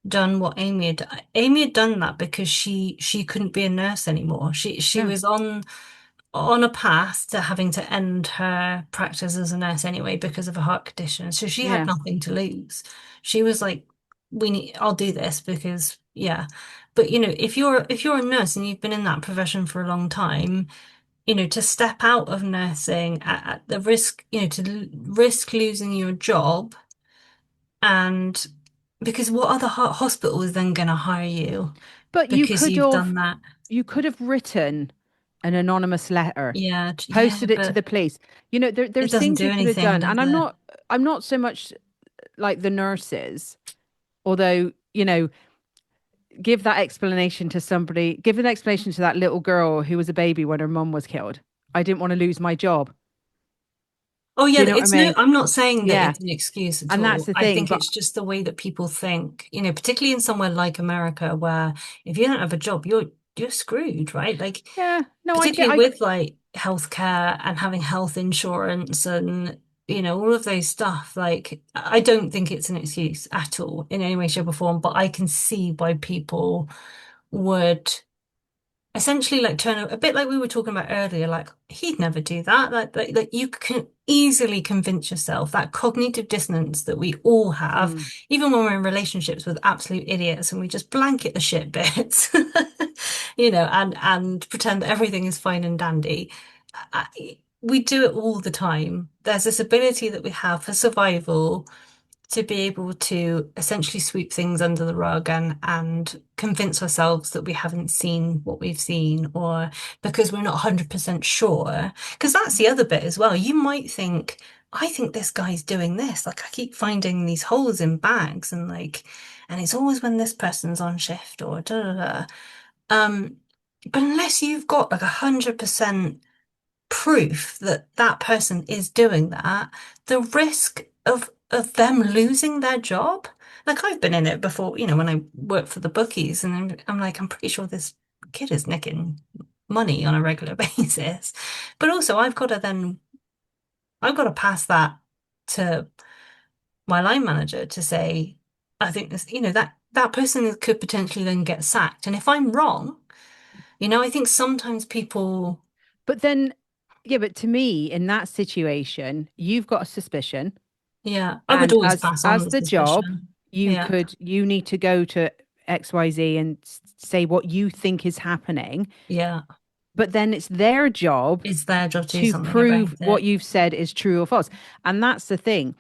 done what Amy had done. Amy had done that because she couldn't be a nurse anymore. She Yeah. was on a path to having to end her practice as a nurse anyway because of a heart condition. So she had Yeah. nothing to lose. She was like, I'll do this because yeah. But if you're a nurse and you've been in that profession for a long time, to step out of nursing at the risk, risk losing your job and because what other hospital is then going to hire you But because you've done that? you could have written an anonymous letter, Yeah, yeah, posted it to but the police. it There's doesn't things do you could have anything, done. does And it? I'm not so much like the nurses, although, give an explanation to that little girl who was a baby when her mum was killed. I didn't want to lose my job. Oh Do yeah, you know what I mean? I'm not saying that Yeah. it's an excuse at And that's all. the I thing. think But it's just the way that people think, particularly in somewhere like America where if you don't have a job, you're screwed, right? Like yeah, no, particularly with like healthcare and having health insurance and all of those stuff. Like I don't think it's an excuse at all in any way, shape, or form, but I can see why people would essentially like turn a bit like we were talking about earlier, like he'd never do that. Like you can easily convince yourself that cognitive dissonance that we all have, mm, even when we're in relationships with absolute idiots and we just blanket the shit bits, and pretend that everything is fine and dandy. We do it all the time. There's this ability that we have for survival to be able to essentially sweep things under the rug and convince ourselves that we haven't seen what we've seen or because we're not 100% sure. Because that's the other bit as well. You might think, I think this guy's doing this. Like I keep finding these holes in bags and it's always when this person's on shift or da da da. Um, but unless you've got like 100% proof that that person is doing that, the risk of them losing their job. Like I've been in it before, when I worked for the bookies, and I'm like, I'm pretty sure this kid is nicking money on a regular basis. But also, I've got to pass that to my line manager to say, I think this, that person could potentially then get sacked. And if I'm wrong, I think sometimes people, but then, yeah, but to me, in that situation, you've got a suspicion. yeah, I would And always pass on as the the job, suspicion. Yeah. you need to go to XYZ and say what you think is happening. Yeah, But then it's their job it's their job to do to something prove about what it. you've said is true or false. And that's the thing.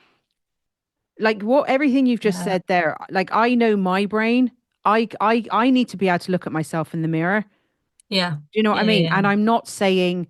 Like what everything you've just Yeah, said there, like I know my brain. I need to be able to look at myself in the mirror. yeah, Do you know what I yeah, mean? yeah. And I'm not saying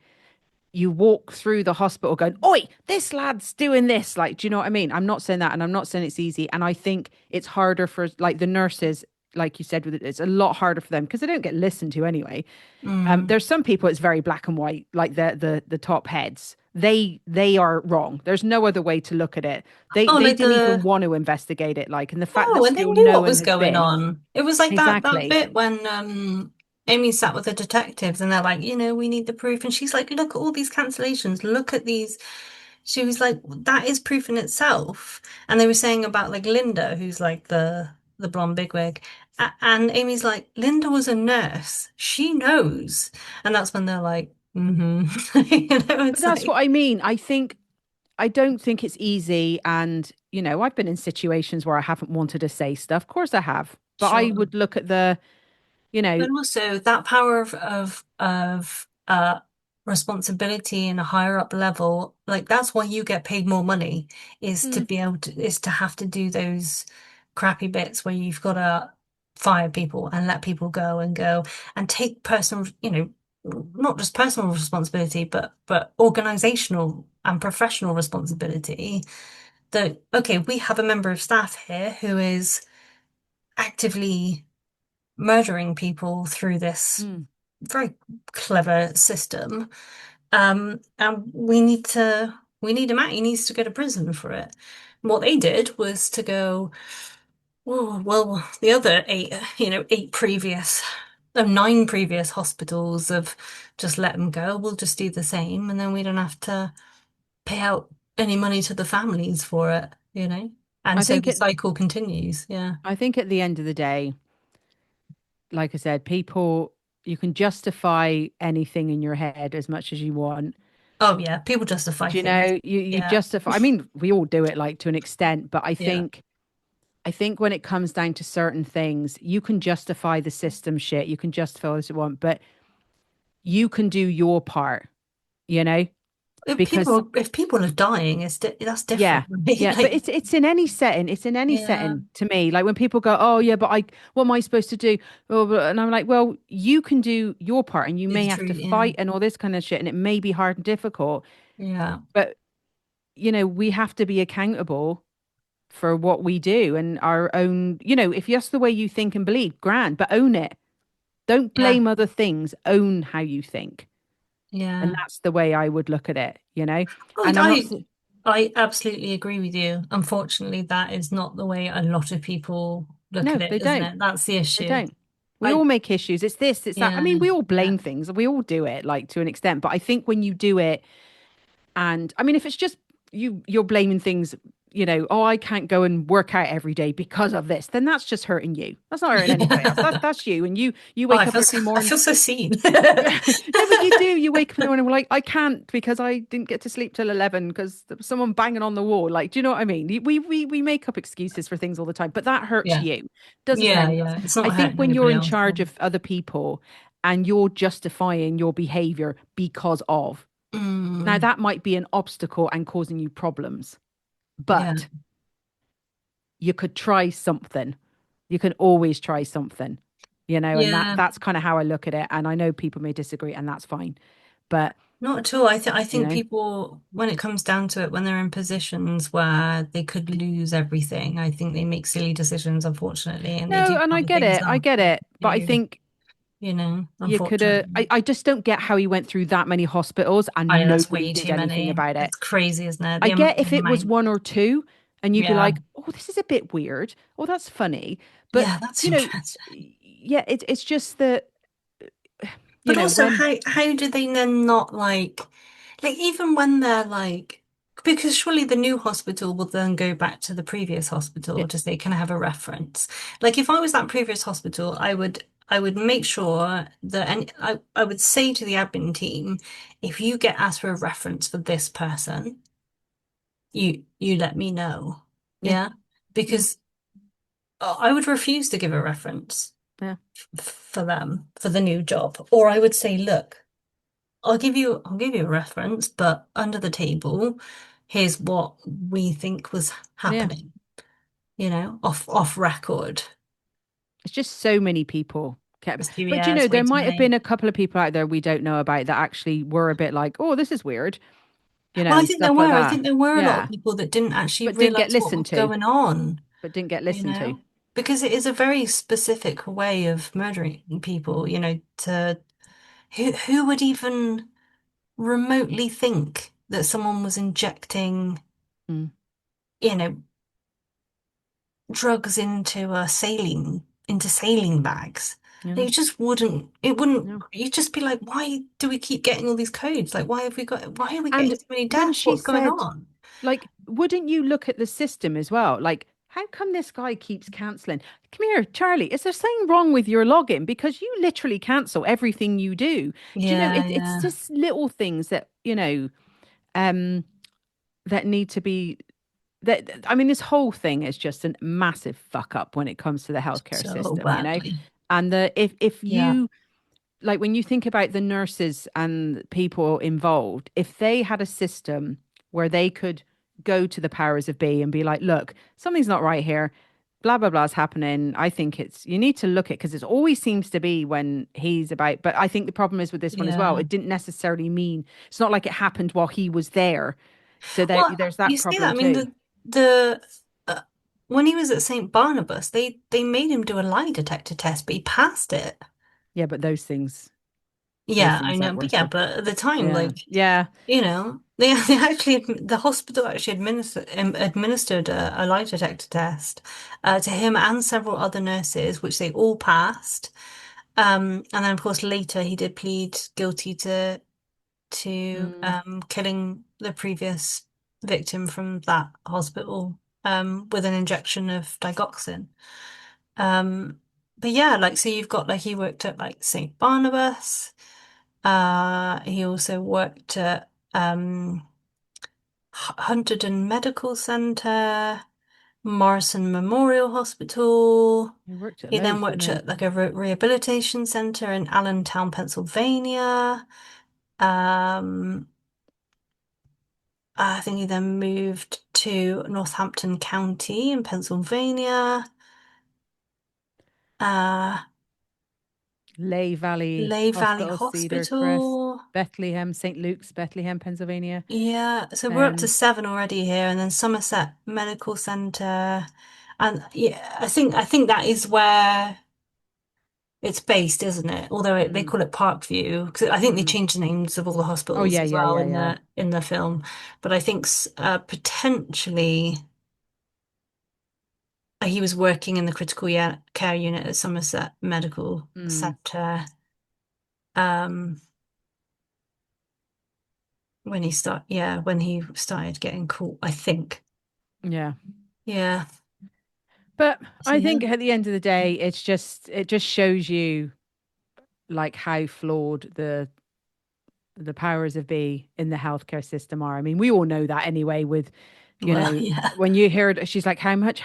you walk through the hospital going, "Oi, this lad's doing this." Like, do you know what I mean? I'm not saying that, and I'm not saying it's easy. And I think it's harder for like the nurses, like you said, with it, it's a lot harder for them because they don't get listened to anyway. Mm. There's some people it's very black and white, like the top heads. They are wrong. There's no other way to look at it. Oh, They like didn't even the want to investigate it. Like, and the fact that oh, and they still knew no what one was has going been on. It was like that exactly. bit when Amy sat with the detectives and they're like, we need the proof, and she's like, look at all these cancellations, look at these. She was like, that is proof in itself. And they were saying about like Linda, who's like the blonde bigwig. And Amy's like, Linda was a nurse. She knows. And that's when they're like, mm-hmm. But It's that's what like, I mean. I don't think it's easy. And, I've been in situations where I haven't wanted to say stuff. Of course I have. But I sure. would look at the, you know, But also that power of responsibility in a higher up level, like that's why you get paid more money, mm, is to have to do those crappy bits where you've got to fire people and let people go and take personal, not just personal responsibility, but organizational and professional responsibility. That okay, we have a member of staff here who is actively murdering people through this mm. very clever system. And we need him out. He needs to go to prison for it. What they did was to go, oh, well, the other eight, eight previous, nine previous hospitals have just let him go. We'll just do the same, and then we don't have to pay out any money to the families for it, you know? And I so think the it cycle continues. Yeah. I think at the end of the day, like I said, people, you can justify anything in your head as much as you want. Oh yeah, people justify Do you things. know, you Yeah. justify, I mean, we all do it like to an extent, but Yeah. I think when it comes down to certain things, you can justify the system shit, you can justify what you want, but you can do your part, you know? Because If people are dying, that's yeah, different, right? yeah, but Like, it's in any setting. It's in any yeah, setting to me. Like when people go, "Oh yeah, but I, what am I supposed to do?" Oh, and I'm like, "Well, you can do your part, and you may it's have true. to Yeah. fight and all this kind of shit, and it may be hard and difficult, Yeah. but we have to be accountable for what we do and our own. If that's the way you think and believe, grand, but own it. Don't Yeah. blame other things. Own how you think, and Yeah. that's the way I would look at it. Oh, And I'm not. I absolutely agree with you. Unfortunately, that is not the way a lot of people look No, at it, they isn't don't. it? That's the They issue. don't. We I, all make issues. It's this, it's that. I yeah, mean, we all yeah, blame things. We all do it like to an extent. But I think when you do it, and I mean, if it's just you're blaming things, oh, I can't go and work out every day because of this, then that's just hurting you. That's not hurting anybody else. That's yeah. that's you. And you Oh, wake up every I morning. feel so seen. Yeah, no, but you do. You wake up in the morning, we're like, I can't because I didn't get to sleep till 11 because there was someone banging on the wall. Like, do you know what I mean? We make up excuses for things all the time, but that hurts Yeah, you. Doesn't hurt yeah, anybody else. yeah. It's I not think hurting when you're anybody in else. charge of other people and you're justifying your behavior because of, now Mm, that might be an obstacle and causing you problems, yeah, but you could try something. You can always try something, and yeah. that's kind of how I look at it. And I know people may disagree, and that's fine. But Not at all. I you think know people, when it comes down to it, when they're in positions where they could lose everything, I think they make silly decisions, unfortunately, and they No, do and I cover get things it. I up. get it. But I You, think you could have. unfortunately. I just don't get how he went through that many hospitals I know and that's nobody way did too anything many. about it. It's crazy, isn't it? I get The if it was amount. one or two and you'd be Yeah. like, oh, this is a bit weird. Oh, that's funny. But, Yeah, that's you know, interesting. yeah, it's just that, But also, when, how do they then not like even when they're like because surely the new hospital will then go back to the previous yeah, hospital to say, can I have a reference? Like if I was that previous hospital, I would make sure that and I would say to the admin team, if you get asked for a reference for this person, you let me know. yeah, Yeah. yeah, Because I would refuse to give a reference yeah. for them for the new job. Or I would say, look. I'll give you a reference, but under the table, here's what we think was Yeah. happening, off record. It's just so many people kept, but Yeah, it's way there too might have many. been a couple of people out there we don't know about that actually were a bit like, oh, this is weird, Well, and stuff like I that. think there were a lot of Yeah. people that didn't actually But didn't get realize what listened was to, going on, but didn't get you listened to. know, because it is a very specific way of murdering people, to who would even remotely think that someone was injecting, Mm. you know, drugs into saline bags. Yeah. You just wouldn't it wouldn't No. you'd just be like, why do we keep getting all these codes? Like why are we getting And so many when deaths? she What's going said, on? like, wouldn't you look at the system as well? Like, how come this guy keeps canceling? Come here, Charlie. Is there something wrong with your login? Because you literally cancel everything you do. Do you know, Yeah, it's yeah. just little things that, um, that need to be that I mean, this whole thing is just a massive fuck up when it comes to the healthcare So system, badly. And if Yeah. you like when you think about the nurses and people involved, if they had a system where they could go to the powers of be and be like, look, something's not right here, blah blah blah is happening. I think it's you need to look at because it always seems to be when he's about. But I think the problem is with this one as well. Yeah. It didn't necessarily mean it's not like it happened while he was there. So Well, there's you that see that? problem I mean, too. the uh, when he was at St. Barnabas, they made him do a lie detector test, but he passed it. Yeah, but those Yeah, I things know. aren't But worth yeah, it. but at the time, Yeah, like, yeah. they actually the hospital actually administered a lie detector test to him and several other nurses, which they all passed. And then of course later he did plead guilty to Mm, killing victim from that hospital with an injection of digoxin. But yeah, like so you've got like he worked at like St. Barnabas. He also worked at Hunterdon Medical Centre, Morrison Memorial Hospital. He worked at He then loads, worked didn't at like a rehabilitation centre in Allentown, Pennsylvania. Um, I think he then moved to Northampton County in Pennsylvania. Uh, he? Lay Valley Lehigh Valley Hospital, Cedar Crest, Hospital. Bethlehem, St. Luke's, Bethlehem, Pennsylvania. Yeah, so we're up to Um, 7 already here, and then Somerset Medical Centre. And yeah, I think that is where it's based, isn't it? Although they mm, call it Parkview, because I think they mm. changed the names of all the Oh hospitals yeah, as yeah, well yeah, in yeah. the film. But I think potentially he was working in the critical care unit at Somerset Medical Mm, Centre um, when he started getting caught, I think. yeah. Yeah. But So I yeah. think at the end of the day, it just shows you like how flawed the powers of be in the healthcare system are. I mean, we all know that anyway with, you Well, know, yeah. when you heard she's like, how much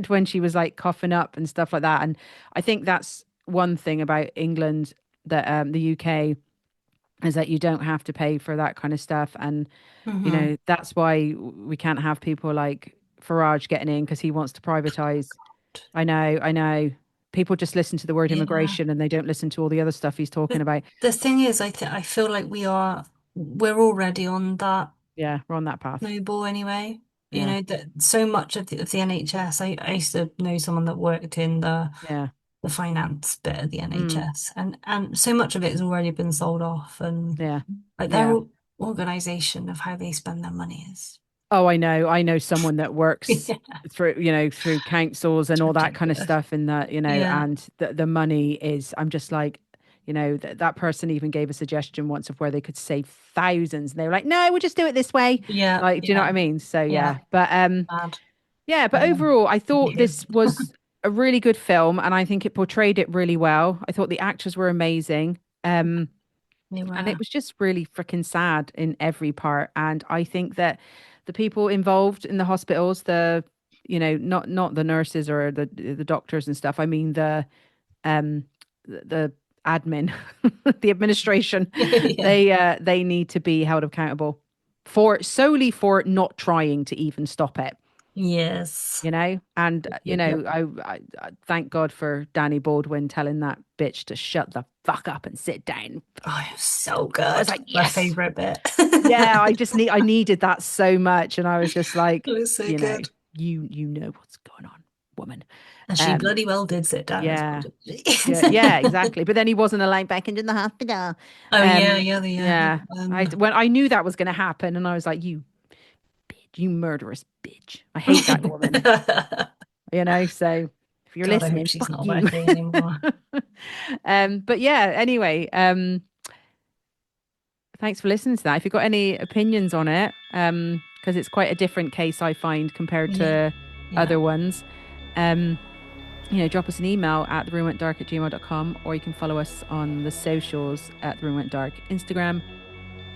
when she was like coughing up and stuff like that. And I think that's one thing about England that the UK is that you don't have to pay for that kind of stuff. And, Hmm. that's why we can't have people like Farage getting in because he wants to privatize. I know. People just listen to the word Yeah. immigration and they don't listen to all the other stuff he's talking The, about. the thing is, I feel like we're already on that Yeah, we're on that path. snowball anyway. You Yeah. know, that so much of the NHS, I used to know someone that worked in Yeah. the finance bit of the Mm, NHS, and so much of it has already been sold off, and yeah. like their Yeah. organization of how they spend their money is Oh, I know. I know someone that works yeah, through, through councils and it's all that kind of ridiculous. stuff in that, Yeah, and the money is, I'm just like, that person even gave a suggestion once of where they could save thousands. And they were like, no, we'll just do it this way. yeah, Like, do you know what yeah, I mean? So yeah. yeah. But Bad. yeah, but Yeah. overall, I thought Yeah. this was a really good film and I think it portrayed it really well. I thought the actors were amazing. They And it were. was just really freaking sad in every part. And I think that the people involved in the hospitals, not the nurses or the doctors and stuff. I mean um the admin, the administration, Yeah. they need to be held accountable for solely for not trying to even stop it. Yes. And Yep, yep. I thank God for Danny Baldwin telling that bitch to shut the fuck up and sit down. Oh, it was so I was good. like, My yes. favorite bit. Yeah, I needed that so much, and I was just It like, was so good. you know what's going on, woman. And she Um, bloody well did sit down as well, yeah, didn't yeah, she? yeah, exactly. But then he wasn't allowed back into the hospital. Oh yeah, Um, yeah, yeah, when I knew that was going to happen, and I was like, you murderous bitch. I hate that woman. So if you're God, I hope listening, she's fuck not you. working anymore. But yeah, anyway, thanks for listening to that. If you've got any opinions on it, because it's quite a different case I find compared Yeah, to yeah. other ones, um, drop us an email at theroomwentdark@gmail.com, or you can follow us on the socials at The Room Went Dark, Instagram,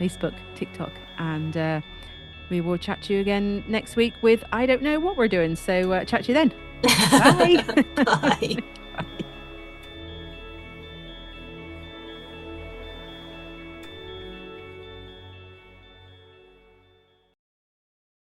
Facebook, TikTok, and we will chat to you again next week with I don't know what we're doing. So chat to you then. Bye. Bye.